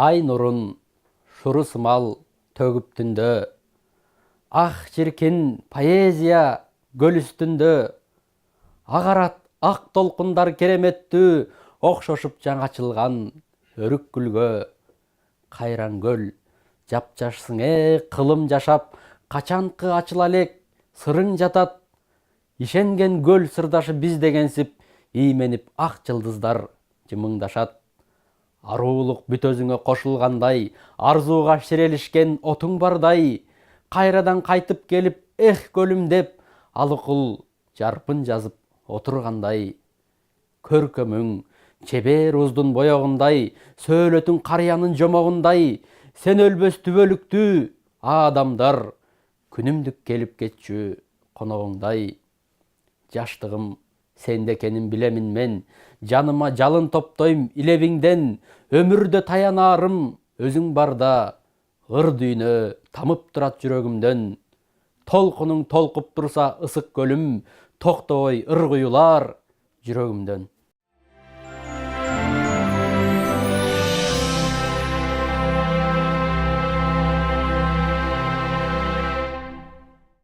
Ай нұрын шұры сымал төгіп түнді, ақ жеркен поэзия гөл үстінде, ағарат ақ толқындар кереметті, оқшошып жаңашылған өрік гүлгө. Қайран гөл, жапжашсың қылым жашап, қачанқы ачыла элек сырың жатат. Ишенген гөл сырдашы біз дегенсіп, ийменіп ақ жылдыздар жымыңдашат. Арулық бүтөзіңе қошылғандай, арзуға шірелішкен отың бардай, қайрадан қайтып келіп, гөлім деп, алықұл жарпын жазып отырғандай. Көркөмің чебер уздун боягындай, сөйлөтүң карыянын жомогундай, сен өлбөс түбөлүктүү адамдар, күнүмдүк келип кетчү коногуңдай. Жаштыгым сенде экенин билемин мен, жаныма жалын топтойм илебиңден, өмүрдө таянарым өзүң барда, ыр дүйнө тамып турат жүрөгүмдөн. Толкунуң толкуп турса ысык көлүм, токтобой ыр куюлар жүрөгүмдөн.